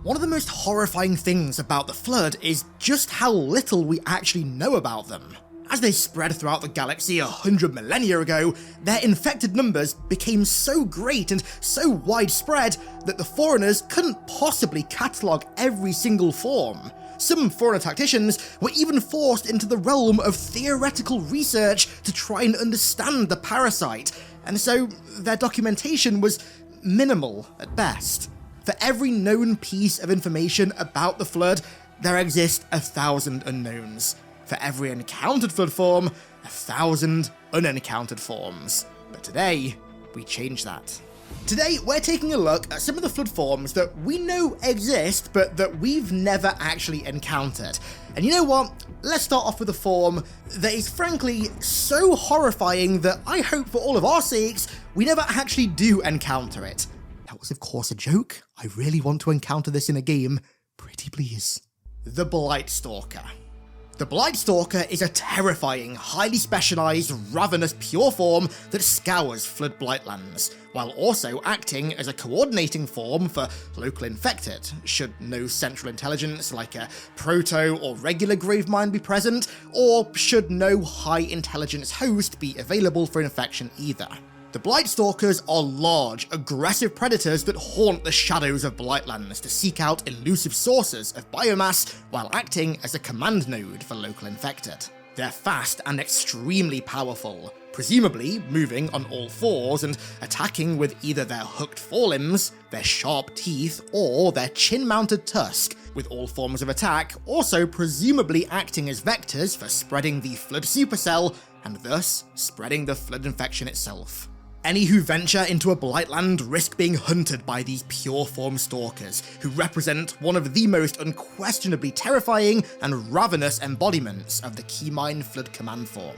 One of the most horrifying things about the Flood is just how little we actually know about them. As they spread throughout the galaxy 100 millennia ago, their infected numbers became so great and so widespread that the Foreigners couldn't possibly catalogue every single form. Some Foreigner tacticians were even forced into the realm of theoretical research to try and understand the parasite, and so their documentation was minimal at best. For every known piece of information about the Flood, there exist 1,000 unknowns. For every encountered Flood form, 1,000 unencountered forms. But today, we change that. Today, we're taking a look at some of the Flood forms that we know exist, but that we've never actually encountered. And you know what? Let's start off with a form that is frankly so horrifying that I hope for all of our sakes, we never actually do encounter it. That was of course a joke. I really want to encounter this in a game. Pretty please. The Blightstalker. The Blightstalker is a terrifying, highly specialised, ravenous pure form that scours Flood Blightlands, while also acting as a coordinating form for local infected, should no central intelligence like a proto or regular Gravemind be present, or should no high intelligence host be available for infection either. The Blightstalkers are large, aggressive predators that haunt the shadows of Blightlands to seek out elusive sources of biomass while acting as a command node for local infected. They're fast and extremely powerful, presumably moving on all fours and attacking with either their hooked forelimbs, their sharp teeth, or their chin-mounted tusk, with all forms of attack also presumably acting as vectors for spreading the Flood supercell and thus spreading the Flood infection itself. Any who venture into a Blightland risk being hunted by these pure form stalkers, who represent one of the most unquestionably terrifying and ravenous embodiments of the Keymind Flood command form.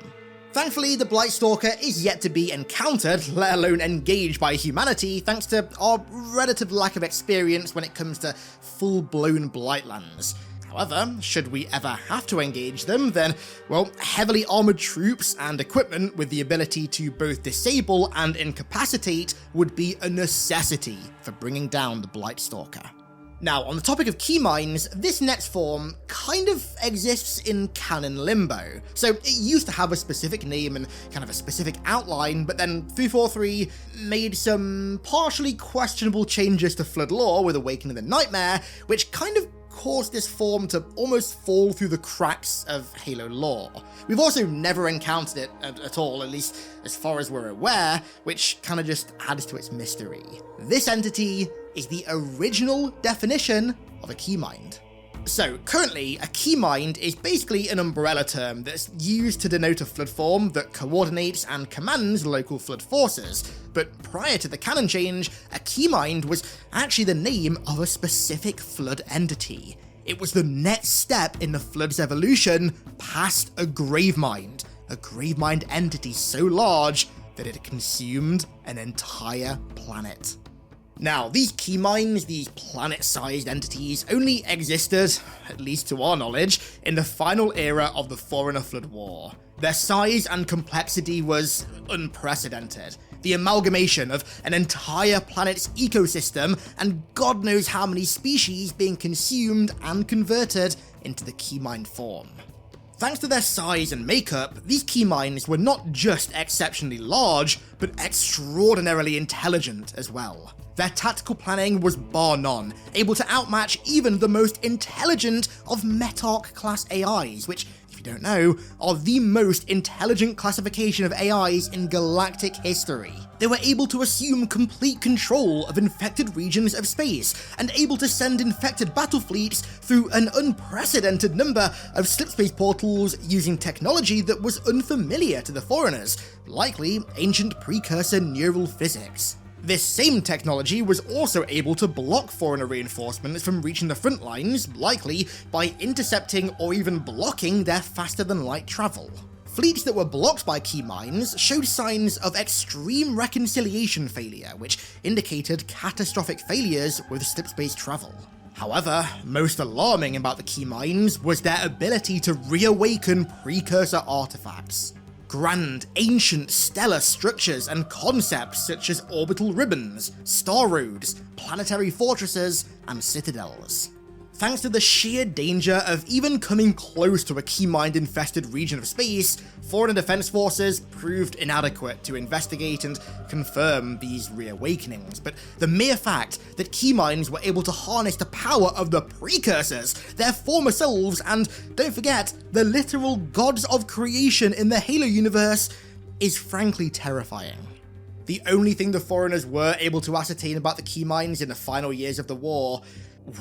Thankfully, the Blightstalker is yet to be encountered, let alone engaged by humanity, thanks to our relative lack of experience when it comes to full-blown Blightlands. However, should we ever have to engage them, then, well, heavily armoured troops and equipment with the ability to both disable and incapacitate would be a necessity for bringing down the Blightstalker. Now, on the topic of Keyminds, this next form kind of exists in canon limbo. So it used to have a specific name and kind of a specific outline, but then 343 made some partially questionable changes to Flood lore with Awakening the Nightmare, which kind of caused this form to almost fall through the cracks of Halo lore. We've also never encountered it at all, at least as far as we're aware, which kind of just adds to its mystery. This entity is the original definition of a Keymind. So, currently, a Keymind is basically an umbrella term that's used to denote a Flood form that coordinates and commands local Flood forces, but prior to the canon change, a Keymind was actually the name of a specific Flood entity. It was the next step in the Flood's evolution past a Gravemind entity so large that it consumed an entire planet. Now, these Keyminds, these planet-sized entities, only existed, at least to our knowledge, in the final era of the Foreigner Flood War. Their size and complexity was unprecedented. The amalgamation of an entire planet's ecosystem and God knows how many species being consumed and converted into the Keymind form. Thanks to their size and makeup, these Keyminds were not just exceptionally large, but extraordinarily intelligent as well. Their tactical planning was bar none, able to outmatch even the most intelligent of Metarch-class AIs, which, if you don't know, are the most intelligent classification of AIs in galactic history. They were able to assume complete control of infected regions of space, and able to send infected battle fleets through an unprecedented number of slipspace portals using technology that was unfamiliar to the Foreigners, likely ancient precursor neural physics. This same technology was also able to block Foreigner reinforcements from reaching the front lines, likely by intercepting or even blocking their faster-than-light travel. Fleets that were blocked by Keyminds showed signs of extreme reconciliation failure, which indicated catastrophic failures with slipspace travel. However, most alarming about the Keyminds was their ability to reawaken precursor artifacts. Grand, ancient, stellar structures and concepts such as orbital ribbons, star roads, planetary fortresses, and citadels. Thanks to the sheer danger of even coming close to a Keymind-infested region of space, foreign defense forces proved inadequate to investigate and confirm these reawakenings. But the mere fact that Keyminds were able to harness the power of the precursors, their former selves, and, don't forget, the literal gods of creation in the Halo universe, is frankly terrifying. The only thing the foreigners were able to ascertain about the Keyminds in the final years of the war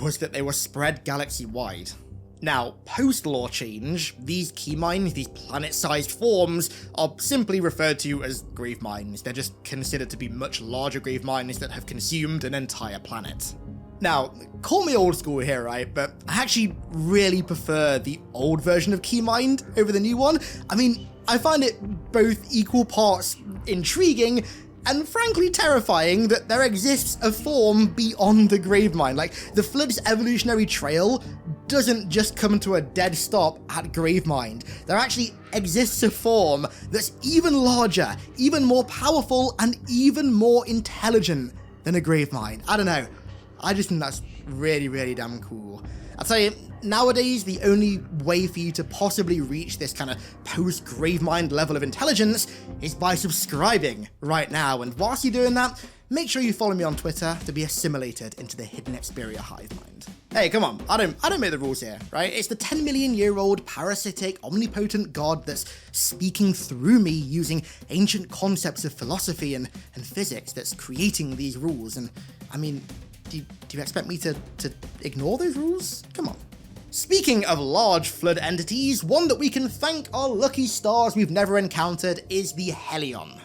was that they were spread galaxy-wide. Now, post-lore change, these Keyminds, these planet-sized forms, are simply referred to as Graveminds. They're just considered to be much larger Graveminds that have consumed an entire planet. Now, call me old school here, right, but I actually really prefer the old version of Keymind over the new one. I mean, I find it both equal parts intriguing and frankly terrifying that there exists a form beyond the Gravemind. Like, the Flood's evolutionary trail doesn't just come to a dead stop at Gravemind. There actually exists a form that's even larger, even more powerful, and even more intelligent than a Gravemind. I don't know. I just think that's really, really damn cool. I'll tell you, nowadays, the only way for you to possibly reach this kind of post-Gravemind level of intelligence is by subscribing right now, and whilst you're doing that, make sure you follow me on Twitter to be assimilated into the Hiddenxperia hive mind. Hey, come on, I don't make the rules here, right? It's the 10 million year old parasitic, omnipotent god that's speaking through me using ancient concepts of philosophy and physics that's creating these rules, and I mean, do you expect me to ignore those rules? Come on. Speaking of large Flood entities, one that we can thank our lucky stars we've never encountered is the Hellion.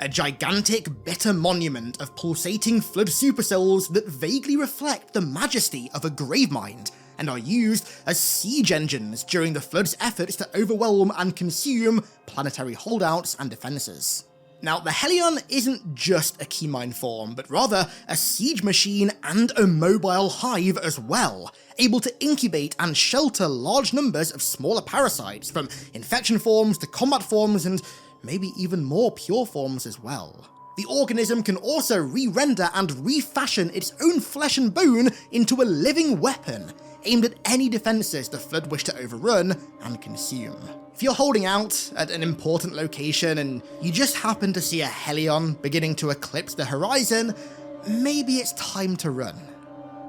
A gigantic, bitter monument of pulsating Flood supercells that vaguely reflect the majesty of a Gravemind, and are used as siege engines during the Flood's efforts to overwhelm and consume planetary holdouts and defenses. Now, the Hellion isn't just a Keymind form, but rather a siege machine and a mobile hive as well, able to incubate and shelter large numbers of smaller parasites, from infection forms to combat forms and maybe even more pure forms as well. The organism can also re-render and refashion its own flesh and bone into a living weapon, aimed at any defenses the Flood wish to overrun and consume. If you're holding out at an important location and you just happen to see a Hellion beginning to eclipse the horizon, maybe it's time to run.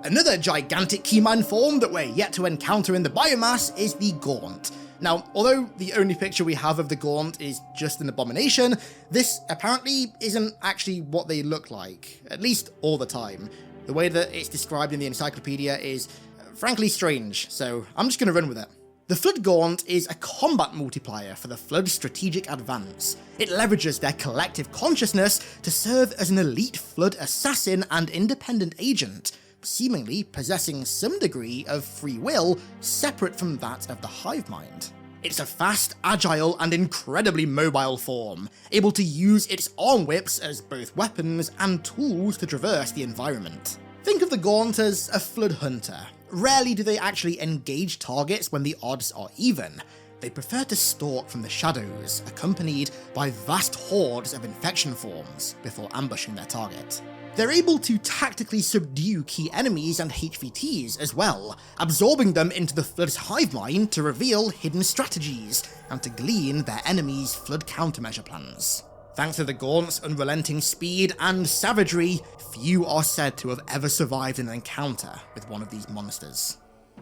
Another gigantic Keymind form that we're yet to encounter in the biomass is the Gaunt. Now, although the only picture we have of the Gaunt is just an abomination, this apparently isn't actually what they look like, at least all the time. The way that it's described in the encyclopedia is frankly strange, so I'm just going to run with it. The Flood Gaunt is a combat multiplier for the Flood's strategic advance. It leverages their collective consciousness to serve as an elite Flood assassin and independent agent, seemingly possessing some degree of free will separate from that of the hive mind. It's a fast, agile, and incredibly mobile form, able to use its arm whips as both weapons and tools to traverse the environment. Think of the Gaunt as a Flood hunter. Rarely do they actually engage targets when the odds are even. They prefer to stalk from the shadows, accompanied by vast hordes of infection forms before ambushing their target. They're able to tactically subdue key enemies and HVTs as well, absorbing them into the Flood's hive mind to reveal hidden strategies and to glean their enemies' Flood countermeasure plans. Thanks to the Gaunt's unrelenting speed and savagery, few are said to have ever survived an encounter with one of these monsters.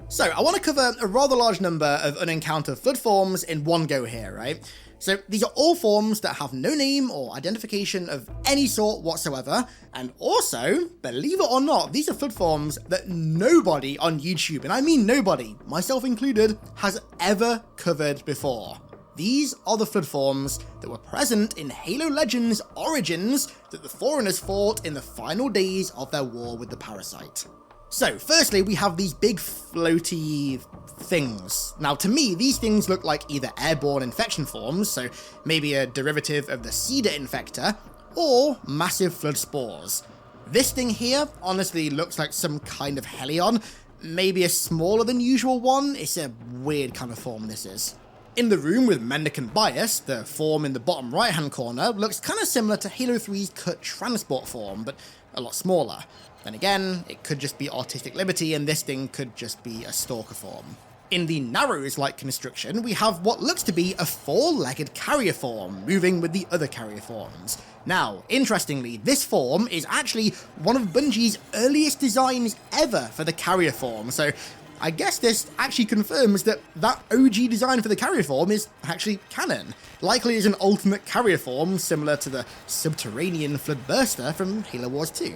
So, I want to cover a rather large number of unencountered Flood forms in one go here, right? So, these are all forms that have no name or identification of any sort whatsoever, and also, believe it or not, these are Flood forms that nobody on YouTube, and I mean nobody, myself included, has ever covered before. These are the Flood forms that were present in Halo Legends Origins that the Foreigners fought in the final days of their war with the Parasite. So, firstly, we have these big floaty things. Now, to me, these things look like either airborne infection forms, so maybe a derivative of the Cedar Infector, or massive Flood spores. This thing here honestly looks like some kind of Hellion, maybe a smaller than usual one. It's a weird kind of form this is. In the room with Mendicant Bias, the form in the bottom right hand corner looks kind of similar to Halo 3's cut transport form, but a lot smaller. Then again, it could just be artistic liberty, and this thing could just be a stalker form. In the Narrows-like construction, we have what looks to be a 4-legged carrier form, moving with the other carrier forms. Now, interestingly, this form is actually one of Bungie's earliest designs ever for the carrier form, so I guess this actually confirms that that OG design for the carrier form is actually canon. Likely as an alternate carrier form similar to the subterranean Flood Burster from Halo Wars 2.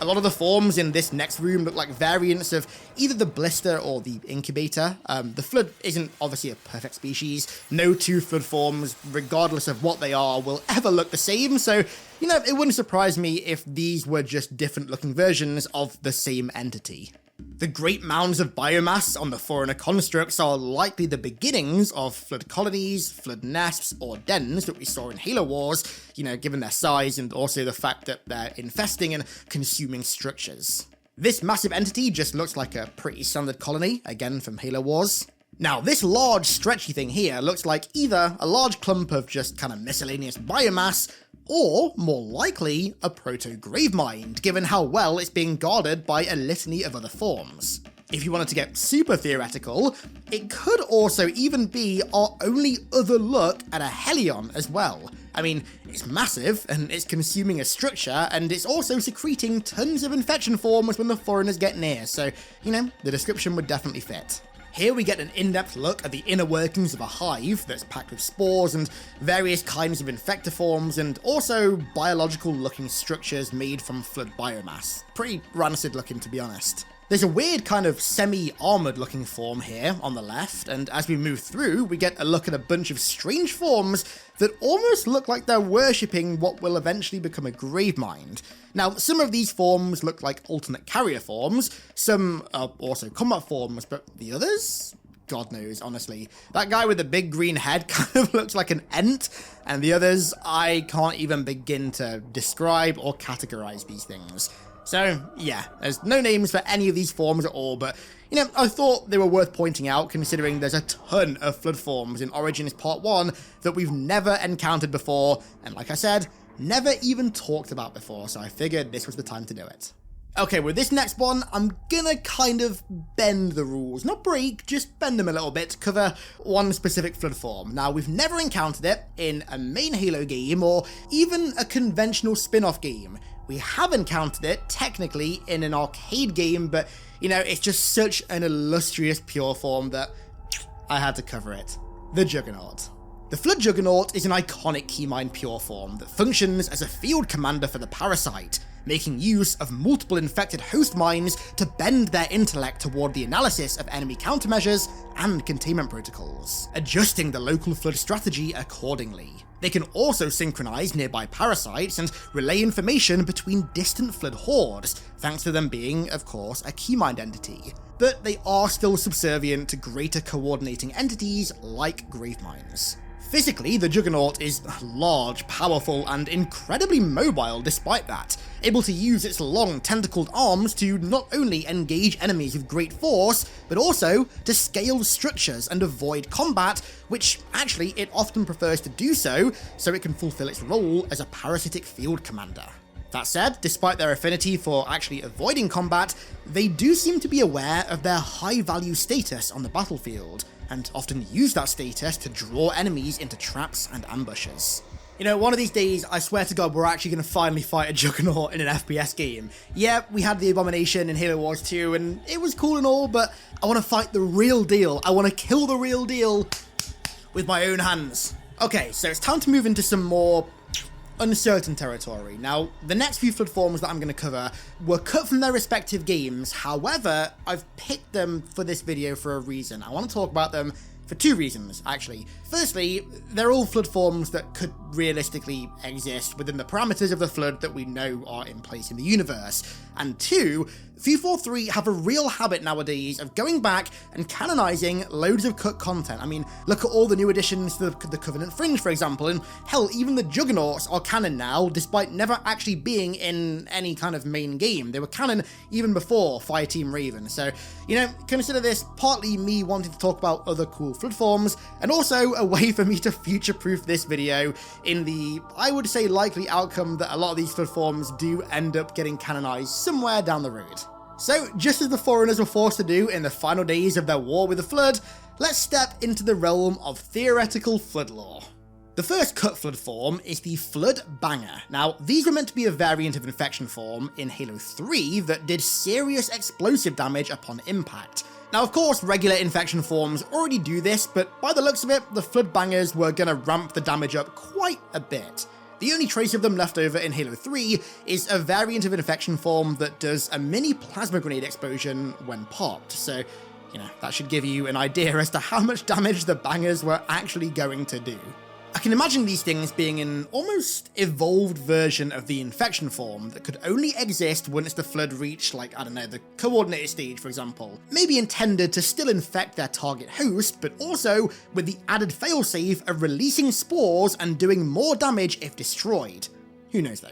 A lot of the forms in this next room look like variants of either the Blister or the Incubator. The Flood isn't obviously a perfect species. No two Flood forms, regardless of what they are, will ever look the same, so, you know, it wouldn't surprise me if these were just different looking versions of the same entity. The great mounds of biomass on the Forerunner constructs are likely the beginnings of Flood colonies, Flood nests, or dens that we saw in Halo Wars, you know, given their size and also the fact that they're infesting and consuming structures. This massive entity just looks like a pretty standard colony, again from Halo Wars. Now, this large stretchy thing here looks like either a large clump of just kind of miscellaneous biomass, or, more likely, a proto-gravemind, given how well it's being guarded by a litany of other forms. If you wanted to get super theoretical, it could also even be our only other look at a Hellion as well. I mean, it's massive, and it's consuming a structure, and it's also secreting tons of infection forms when the Foreigners get near, so, you know, the description would definitely fit. Here we get an in-depth look at the inner workings of a hive that's packed with spores and various kinds of infector forms, and also biological-looking structures made from Flood biomass. Pretty rancid looking, to be honest. There's a weird kind of semi-armoured looking form here on the left, and as we move through, we get a look at a bunch of strange forms that almost look like they're worshipping what will eventually become a Gravemind. Now, some of these forms look like alternate carrier forms, some are also combat forms, but the others? God knows, honestly. That guy with the big green head kind of looks like an Ent, and the others, I can't even begin to describe or categorize these things. So, yeah, there's no names for any of these forms at all, but, you know, I thought they were worth pointing out considering there's a ton of Flood forms in Origins Part 1 that we've never encountered before, and like I said, never even talked about before, so I figured this was the time to do it. Okay, with this next one, I'm gonna kind of bend the rules. Not break, just bend them a little bit to cover one specific Flood form. Now, we've never encountered it in a main Halo game or even a conventional spin-off game. We have encountered it, technically, in an arcade game, but, you know, it's just such an illustrious pure form that I had to cover it. The Juggernaut. The Flood Juggernaut is an iconic Keymind pure form that functions as a field commander for the Parasite, making use of multiple infected host minds to bend their intellect toward the analysis of enemy countermeasures and containment protocols, adjusting the local Flood strategy accordingly. They can also synchronize nearby parasites and relay information between distant Flood hordes, thanks to them being, of course, a Keymind entity. But they are still subservient to greater coordinating entities like Graveminds. Physically, the Juggernaut is large, powerful, and incredibly mobile despite that, able to use its long tentacled arms to not only engage enemies with great force, but also to scale structures and avoid combat, which actually it often prefers to do so it can fulfill its role as a parasitic field commander. That said, despite their affinity for actually avoiding combat, they do seem to be aware of their high value status on the battlefield, and often use that status to draw enemies into traps and ambushes. You know, one of these days, I swear to God, we're actually going to finally fight a Juggernaut in an FPS game. Yeah, we had the Abomination in Halo Wars 2, and it was cool and all, but I want to fight the real deal. I want to kill the real deal with my own hands. Okay, so it's time to move into some more uncertain territory. Now, the next few Flood forms that I'm going to cover were cut from their respective games, however, I've picked them for this video for a reason. I want to talk about them for two reasons, actually. Firstly, they're all Flood forms that could realistically exist within the parameters of the Flood that we know are in place in the universe. And two, 343 have a real habit nowadays of going back and canonizing loads of cut content. I mean, look at all the new additions to the Covenant Fringe, for example, and hell, even the Juggernauts are canon now, despite never actually being in any kind of main game. They were canon even before Fireteam Raven, so, you know, consider this partly me wanting to talk about other cool Flood forms, and also a way for me to future-proof this video in the, I would say, likely outcome that a lot of these Flood forms do end up getting canonized somewhere down the road. So, just as the Forerunners were forced to do in the final days of their war with the Flood, let's step into the realm of theoretical Flood lore. The first cut Flood form is the Flood Banger. Now, these were meant to be a variant of Infection Form in Halo 3 that did serious explosive damage upon impact. Now, of course, regular Infection Forms already do this, but by the looks of it, the Flood Bangers were gonna ramp the damage up quite a bit. The only trace of them left over in Halo 3 is a variant of Infection Form that does a mini plasma grenade explosion when popped, so, you know, that should give you an idea as to how much damage the Bangers were actually going to do. I can imagine these things being an almost evolved version of the Infection Form that could only exist once the Flood reached, like, I don't know, the coordinated stage, for example. Maybe intended to still infect their target host, but also with the added failsafe of releasing spores and doing more damage if destroyed. Who knows though.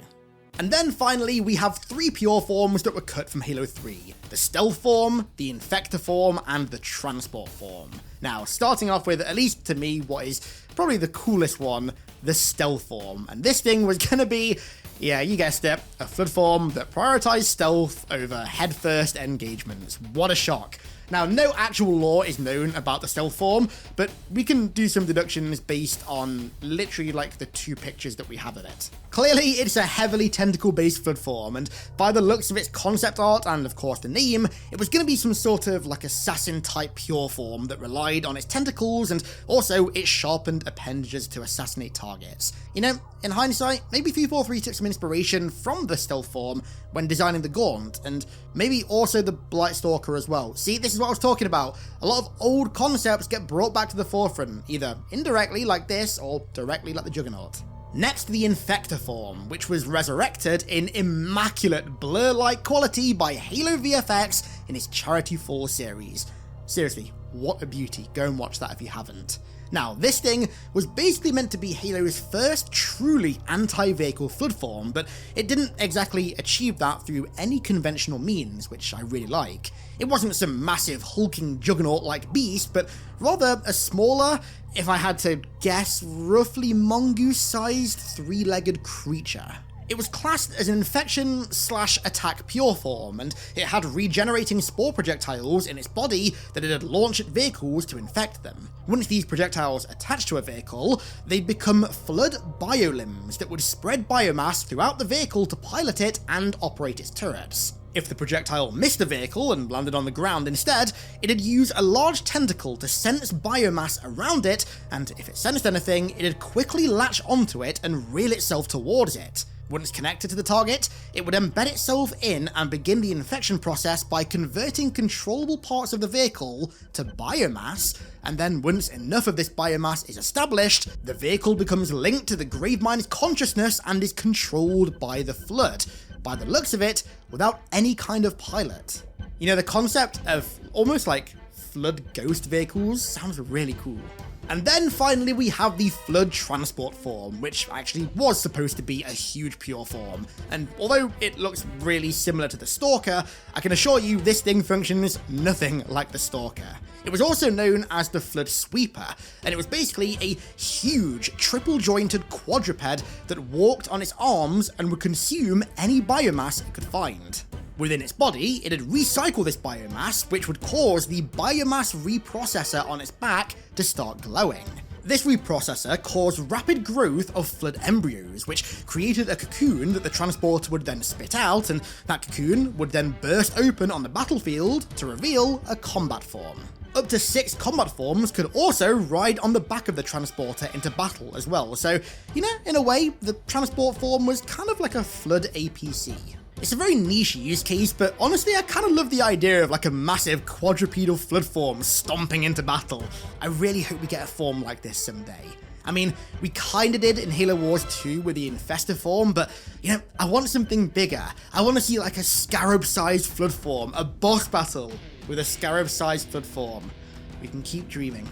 And then finally, we have 3 pure forms that were cut from Halo 3. The Stealth Form, the Infector Form, and the Transport Form. Now, starting off with, at least to me, what is probably the coolest one, the Stealth Form. And this thing was gonna be, yeah, you guessed it, a Flood form that prioritized stealth over head-first engagements. What a shock. Now, no actual lore is known about the Stealth Form, but we can do some deductions based on literally like the 2 pictures that we have of it. Clearly, it's a heavily tentacle-based Flood form, and by the looks of its concept art and of course the name, it was going to be some sort of like assassin-type pure form that relied on its tentacles and also its sharpened appendages to assassinate targets. You know, in hindsight, maybe 343 took some inspiration from the Stealth Form when designing the Gaunt, and maybe also the Blightstalker as well. See, this is what I was talking about. A lot of old concepts get brought back to the forefront, either indirectly like this or directly like the Juggernaut. Next, the Infector Form, which was resurrected in immaculate blur-like quality by Halo VFX in its Charity Fall series. Seriously, what a beauty. Go and watch that if you haven't. Now, this thing was basically meant to be Halo's first truly anti-vehicle Flood form, but it didn't exactly achieve that through any conventional means, which I really like. It wasn't some massive hulking juggernaut-like beast, but rather a smaller, if I had to guess, roughly mongoose-sized 3-legged creature. It was classed as an infection/attack pure form, and it had regenerating spore projectiles in its body that it had launched at vehicles to infect them. Once these projectiles attached to a vehicle, they'd become Flood biolimbs that would spread biomass throughout the vehicle to pilot it and operate its turrets. If the projectile missed the vehicle and landed on the ground instead, it'd use a large tentacle to sense biomass around it, and if it sensed anything, it'd quickly latch onto it and reel itself towards it. Once connected to the target, it would embed itself in and begin the infection process by converting controllable parts of the vehicle to biomass, and then once enough of this biomass is established, the vehicle becomes linked to the Gravemind's consciousness and is controlled by the Flood, by the looks of it, without any kind of pilot. You know, the concept of almost like Flood ghost vehicles sounds really cool. And then finally we have the Flood Transport Form, which actually was supposed to be a huge pure form, and although it looks really similar to the Stalker, I can assure you this thing functions nothing like the Stalker. It was also known as the Flood Sweeper, and it was basically a huge triple-jointed quadruped that walked on its arms and would consume any biomass it could find. Within its body, it'd recycle this biomass, which would cause the biomass reprocessor on its back to start glowing. This reprocessor caused rapid growth of Flood embryos, which created a cocoon that the transporter would then spit out, and that cocoon would then burst open on the battlefield to reveal a combat form. Up to 6 combat forms could also ride on the back of the transporter into battle as well, so, you know, in a way, the transport form was kind of like a Flood APC. It's a very niche use case, but honestly I kind of love the idea of like a massive quadrupedal Flood form stomping into battle. I really hope we get a form like this someday. I mean, we kinda did in Halo Wars 2 with the Infector Form, but, you know, I want something bigger. I want to see like a scarab-sized Flood form, a boss battle with a scarab-sized Flood form. We can keep dreaming.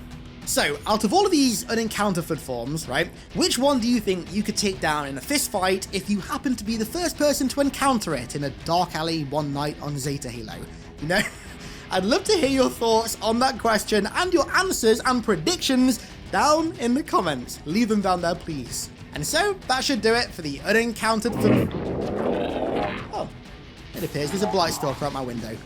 So, out of all of these unencountered Flood forms, right, which one do you think you could take down in a fist fight if you happen to be the first person to encounter it in a dark alley one night on Zeta Halo? You know? I'd love to hear your thoughts on that question and your answers and predictions down in the comments. Leave them down there, please. And so, that should do it for the unencountered... Oh, it appears there's a Blightstalker out my window.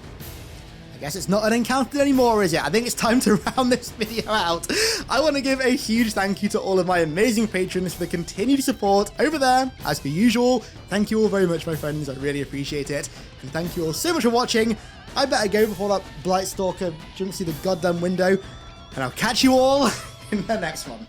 I guess it's not unencountered anymore, is it? I think it's time to round this video out. I want to give a huge thank you to all of my amazing patrons for the continued support over there. As per usual, thank you all very much, my friends. I really appreciate it. And thank you all so much for watching. I better go before that Blightstalker jumps through the goddamn window. And I'll catch you all in the next one.